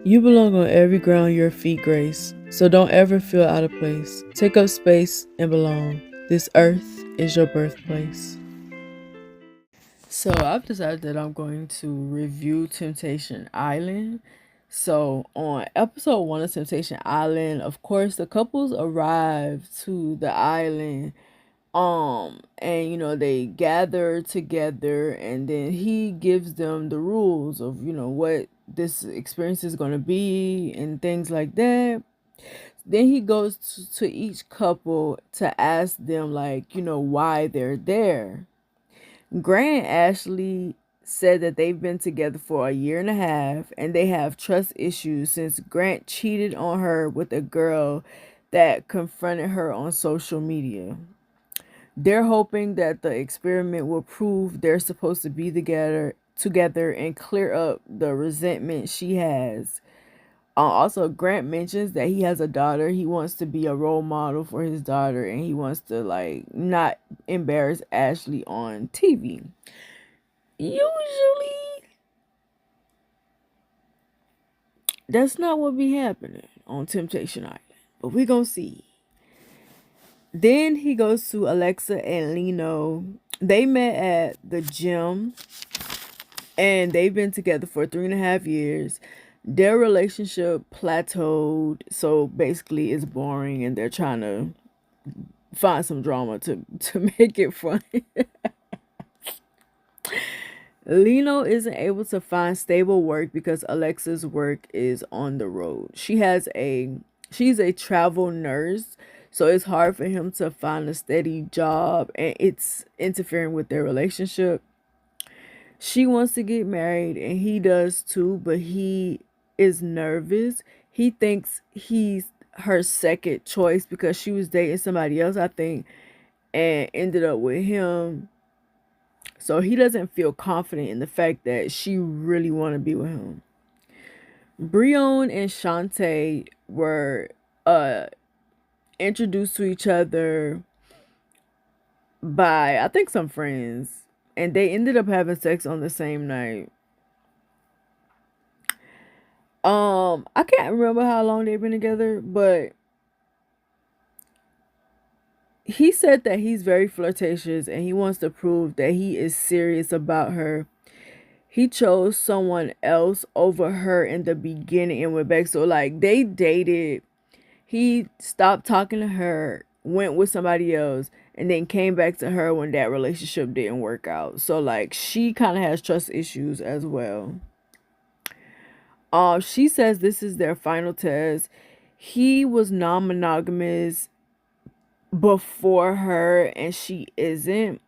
You belong on every ground your feet grace, so don't ever feel out of place. Take up space and belong. This earth is your birthplace. So I've decided that I'm going to review Temptation Island. So on episode 1 of Temptation Island, of course, the couples arrive to the island, and they gather together, and then he gives them the rules of what this experience is going to be and things like that. Then he goes to each couple to ask them, like, why they're there. Grant Ashley said that they've been together for a year and a half and they have trust issues since Grant cheated on her with a girl that confronted her on social media. They're hoping that the experiment will prove they're supposed to be together and clear up the resentment she has. Also, Grant mentions that he has a daughter. He wants to be a role model for his daughter, and he wants to like not embarrass Ashley on TV. Usually, that's not what be happening on Temptation Island, but we gonna see. Then he goes to Alexa and Lino. They met at the gym and they've been together for 3.5 years. Their relationship plateaued, so basically it's boring and they're trying to find some drama to make it fun. Lino isn't able to find stable work because Alexa's work is on the road. She's a travel nurse, so it's hard for him to find a steady job and it's interfering with their relationship. She wants to get married and he does too, but he is nervous. He thinks he's her second choice because she was dating somebody else, I think, and ended up with him. So he doesn't feel confident in the fact that she really want to be with him. Brion and Shantae were uh introduced to each other by I think some friends, and they ended up having sex on the same night. I can't remember how long they've been together, but he said that he's very flirtatious and he wants to prove that he is serious about her. He chose someone else over her in the beginning and went back. So like they dated, he stopped talking to her, went with somebody else, and then came back to her when that relationship didn't work out. So like she kind of has trust issues as well. She says this is their final test. He was non-monogamous before her and she isn't.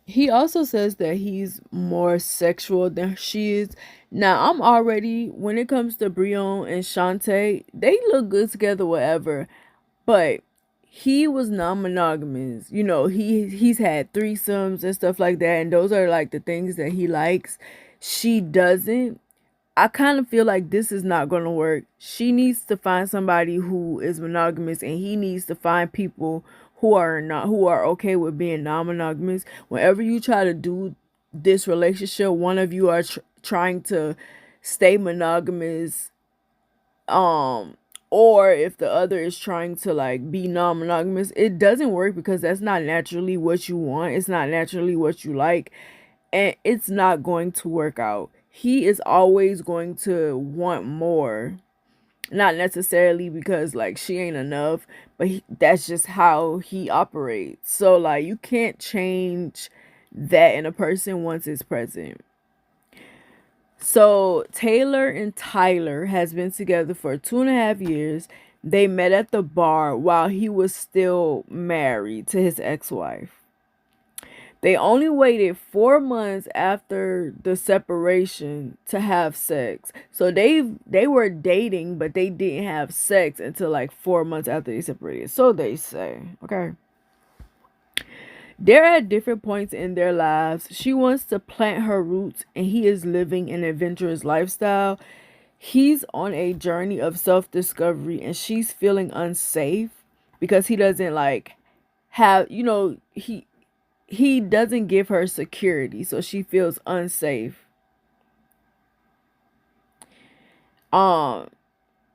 He also says that he's more sexual than she is. Now, I'm already, when it comes to Brion and Shantae, they look good together, whatever. But he was non-monogamous. He's had threesomes and stuff like that, and those are like the things that he likes. She doesn't. I kind of feel like this is not going to work. She needs to find somebody who is monogamous and he needs to find people who are okay with being non-monogamous. Whenever you try to do this relationship, one of you are trying to stay monogamous, or if the other is trying to like be non-monogamous, it doesn't work because that's not naturally what you want. It's not naturally what you like, and it's not going to work out. He is always going to want more. Not necessarily because like she ain't enough, but that's just how he operates. So like you can't change that in a person once it's present. So Taylor and Tyler has been together for 2.5 years. They met at the bar while he was still married to his ex-wife. They only waited 4 months after the separation to have sex. So they were dating, but they didn't have sex until like 4 months after they separated. So they say. Okay. They're at different points in their lives. She wants to plant her roots and he is living an adventurous lifestyle. He's on a journey of self-discovery and she's feeling unsafe because he doesn't like have, he doesn't give her security, so she feels unsafe. Um,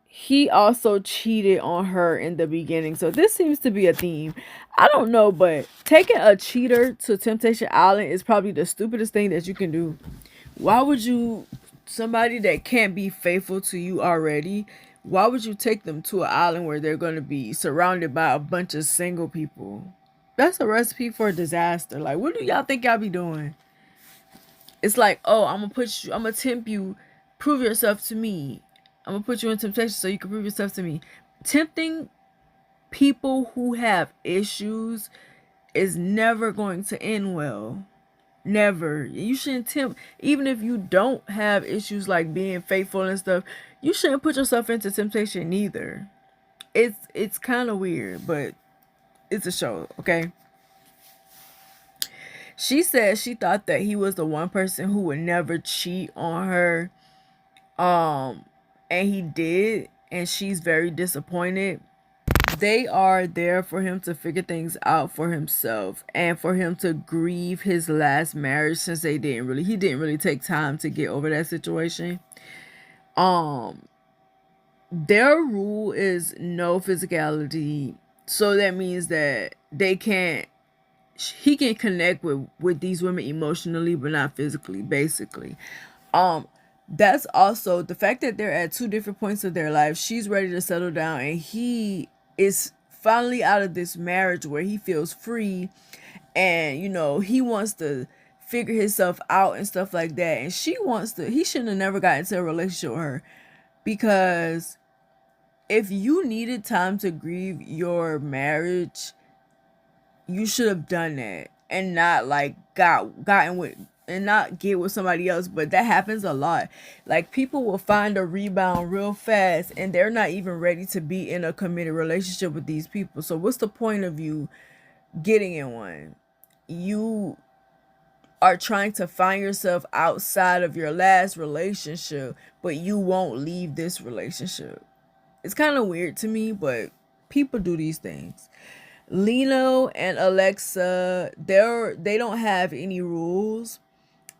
he also cheated on her in the beginning. So this seems to be a theme. I don't know, but taking a cheater to Temptation Island is probably the stupidest thing that you can do. Why would you, somebody that can't be faithful to you already, why would you take them to an island where they're going to be surrounded by a bunch of single people? That's a recipe for disaster. Like, what do y'all think y'all be doing? It's like, oh, I'm gonna tempt you, prove yourself to me. I'm gonna put you in temptation so you can prove yourself to me. Tempting people who have issues is never going to end well. Never. You shouldn't tempt, even if you don't have issues like being faithful and stuff. You shouldn't put yourself into temptation either. It's kind of weird, but it's a show, okay? She said she thought that he was the one person who would never cheat on her. Um, and he did, and she's very disappointed. They are there for him to figure things out for himself and for him to grieve his last marriage, since he didn't really take time to get over that situation. Um, their rule is no physicality. So that means that he can connect with these women emotionally but not physically, basically. um that's also the fact that they're at two different points of their life. She's ready to settle down, and he is finally out of this marriage where he feels free, and he wants to figure himself out and stuff like that. And he shouldn't have never got into a relationship with her, because if you needed time to grieve your marriage, you should have done that and not like gotten with and not get with somebody else. But that happens a lot. Like, people will find a rebound real fast, and they're not even ready to be in a committed relationship with these people. So what's the point of you getting in one? You are trying to find yourself outside of your last relationship, but you won't leave this relationship. It's kind of weird to me, but people do these things. Lino and Alexa, they don't have any rules.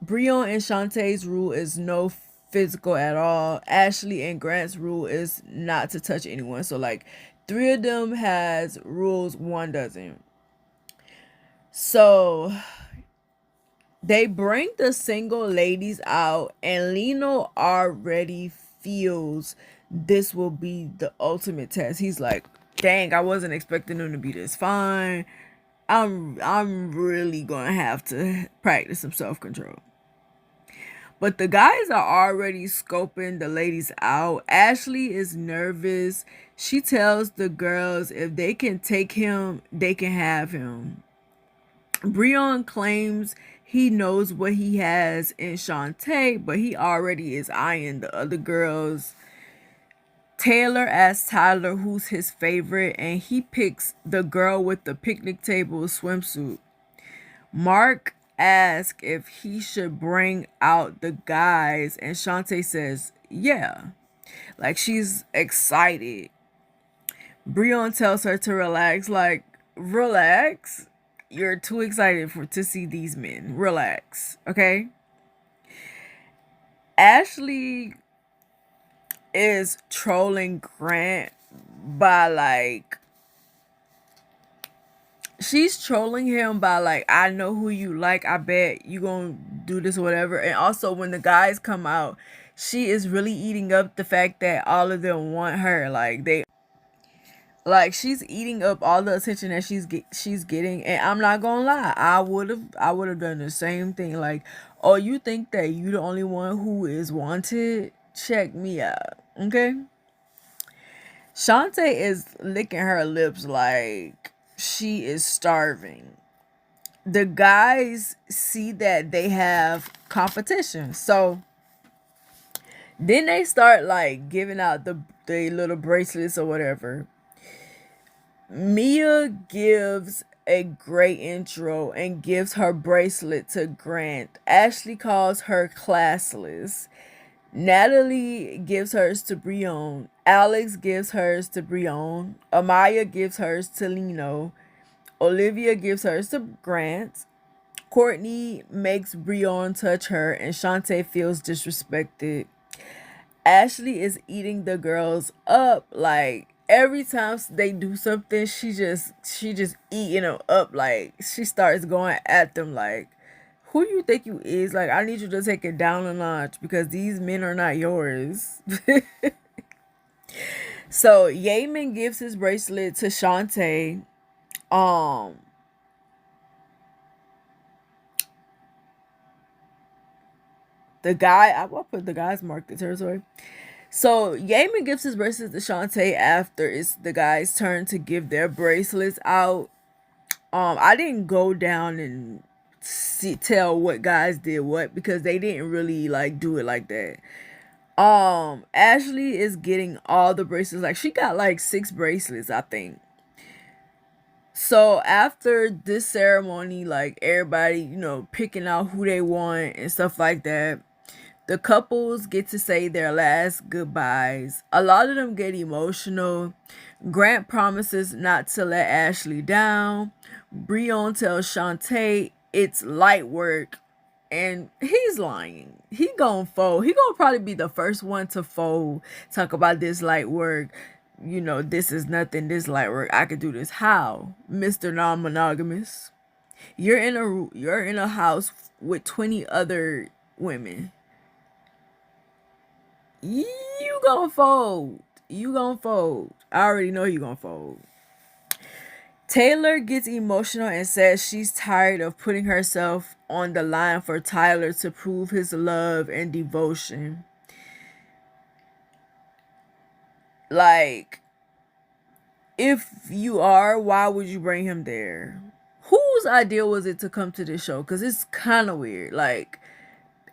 Brion and Shantae's rule is no physical at all. Ashley and Grant's rule is not to touch anyone. So like, three of them has rules, one doesn't. So they bring the single ladies out, and Lino already feels this will be the ultimate test. He's like, dang, I wasn't expecting them to be this fine. I'm really gonna have to practice some self-control. But the guys are already scoping the ladies out. Ashley is nervous. She tells the girls if they can take him, they can have him. Brion claims he knows what he has in Shantae, but he already is eyeing the other girls. Taylor asks Tyler who's his favorite, and he picks the girl with the picnic table swimsuit. Mark asks if he should bring out the guys, and Shantae says, yeah. Like, she's excited. Brion tells her to relax. Like, relax? You're too excited to see these men. Relax, okay? Ashley is trolling Grant by like, she's trolling him by like, I know who you like, I bet you gonna do this or whatever. And also, when the guys come out, she is really eating up the fact that all of them want her. Like, she's eating up all the attention that she's getting. And I'm not gonna lie, I would have done the same thing. Like, oh, you think that you the only one who is wanted? Check me out, okay? Shantae is licking her lips like she is starving. The guys see that they have competition, so then they start like giving out the little bracelets or whatever. Mia gives a great intro and gives her bracelet to Grant. Ashley calls her classless. Natalie gives hers to Brion. Alex gives hers to Brion. Amaya gives hers to Lino. Olivia gives hers to Grant. Courtney makes Brion touch her, and Shantae feels disrespected. Ashley is eating the girls up. Like every time they do something, she just eating them up. Like she starts going at them like, who you think you is? Like, I need you to take it down a notch because these men are not yours. So Yemen gives his bracelet to Shantae. Um the guy, I will put the guy's marked the territory. So Yemen gives his bracelet to Shantae after it's the guy's turn to give their bracelets out. I didn't go down and tell what guys did what because they didn't really like do it like that. Ashley is getting all the bracelets. Like she got like 6 bracelets, I think. So after this ceremony, like everybody, picking out who they want and stuff like that, the couples get to say their last goodbyes. A lot of them get emotional. Grant promises not to let Ashley down. Breon tells Shantae it's light work. And he's lying. He gonna fold. He gonna probably be the first one to fold. Talk about this light work. This is nothing. This light work. I could do this. How, Mr. Non-monogamous? You're in a house with 20 other women. You gonna fold. You gonna fold. I already know you gonna fold. Taylor gets emotional and says she's tired of putting herself on the line for Tyler to prove his love and devotion. Like, if you are, why would you bring him there? Whose idea was it to come to this show? Because it's kind of weird. Like,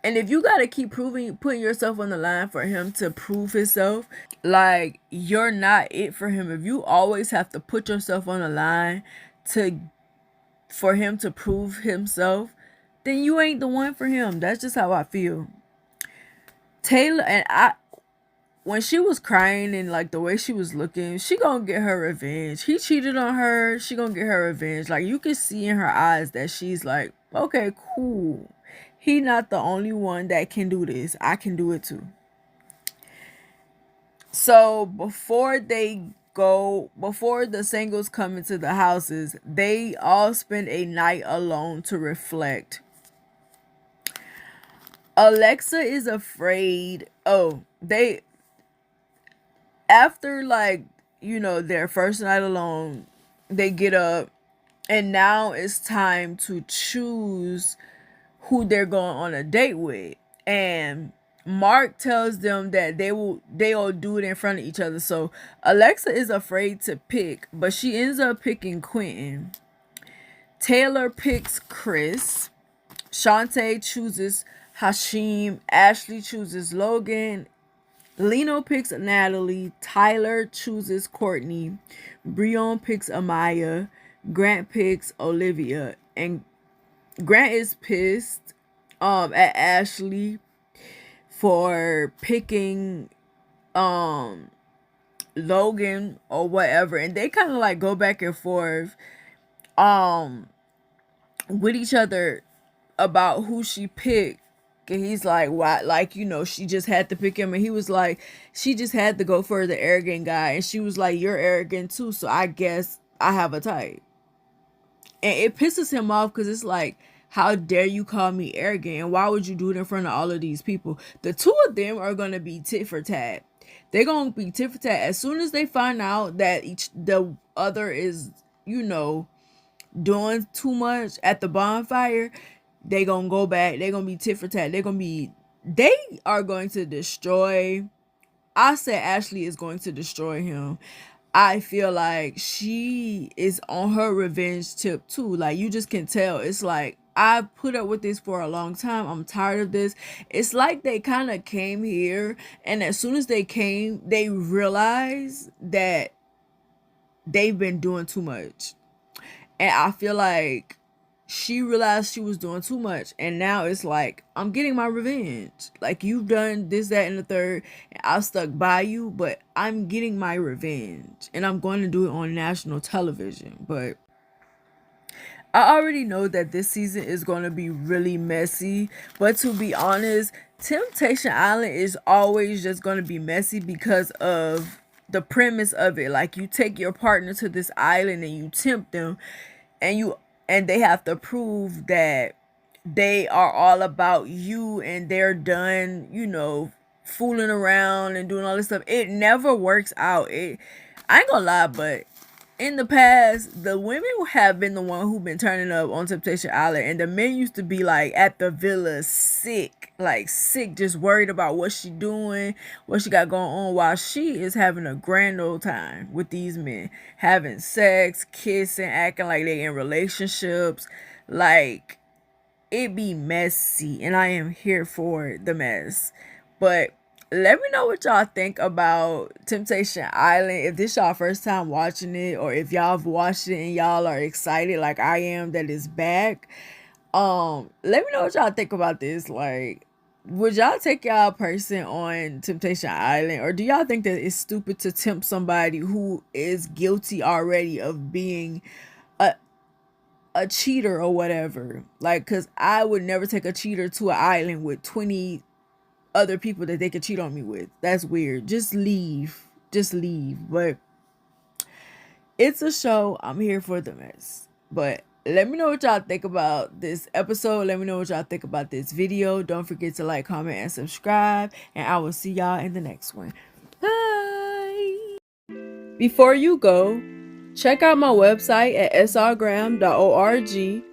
and if you gotta keep putting yourself on the line for him to prove himself, like you're not it for him. If you always have to put yourself on the line for him to prove himself, then you ain't the one for him. That's just how I feel. Taylor and when she was crying and like the way she was looking, she gonna get her revenge. He cheated on her. She gonna get her revenge. Like you can see in her eyes that she's like, okay, cool. He not the only one that can do this. I can do it too. So before the singles come into the houses, they all spend a night alone to reflect. Alexa is afraid. After like, their first night alone, they get up and now it's time to choose who they're going on a date with. And Mark tells them that they'll do it in front of each other. So Alexa is afraid to pick, but she ends up picking Quentin. Taylor picks Chris. Shantae chooses Hashim. Ashley chooses Logan. Lino picks Natalie. Tyler chooses Courtney. Breon picks Amaya. Grant picks Olivia. And Grant is pissed at Ashley for picking Logan or whatever, and they kind of like go back and forth with each other about who she picked. And he's like, why? Like, she just had to pick him. And he was like, she just had to go for the arrogant guy. And she was like, you're arrogant too, so I guess I have a type. And it pisses him off because it's like, how dare you call me arrogant? And why would you do it in front of all of these people? The two of them are going to be tit for tat. They're going to be tit for tat. As soon as they find out that the other is, doing too much at the bonfire, they going to go back. They're going to be tit for tat. They are going to destroy. I said Ashley is going to destroy him. I feel like she is on her revenge tip too. Like you just can tell. It's like, I put up with this for a long time. I'm tired of this. It's like they kind of came here, and as soon as they came, they realized that they've been doing too much. And I feel like she realized she was doing too much, and now it's like, I'm getting my revenge. Like, you've done this, that, and the third, and I stuck by you, but I'm getting my revenge, and I'm going to do it on national television. But I already know that this season is going to be really messy, but to be honest, Temptation Island is always just going to be messy because of the premise of it. Like, you take your partner to this island and you tempt them, and they have to prove that they are all about you and they're done, fooling around and doing all this stuff. It never works out. I ain't gonna lie, but in the past, the women have been the one who've been turning up on Temptation Island, and the men used to be like at the villa sick, just worried about what she doing, what she got going on, while she is having a grand old time with these men, having sex, kissing, acting like they in relationships. Like, it be messy, and I am here for the mess. But let me know what y'all think about Temptation Island. If this y'all first time watching it, or if y'all have watched it and y'all are excited like I am that it's back. Let me know what y'all think about this. Like, would y'all take y'all person on Temptation Island, or do y'all think that it's stupid to tempt somebody who is guilty already of being a cheater or whatever? Like, because I would never take a cheater to an island with 20 other people that they could cheat on me with. That's weird. Just leave. But it's a show. I'm here for the mess. But let me know what y'all think about this episode. Let me know what y'all think about this video. Don't forget to like, comment, and subscribe. And I will see y'all in the next one. Bye. Before you go, check out my website at srgraham.org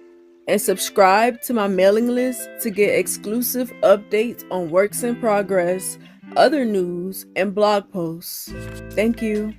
and subscribe to my mailing list to get exclusive updates on works in progress, other news, and blog posts. Thank you.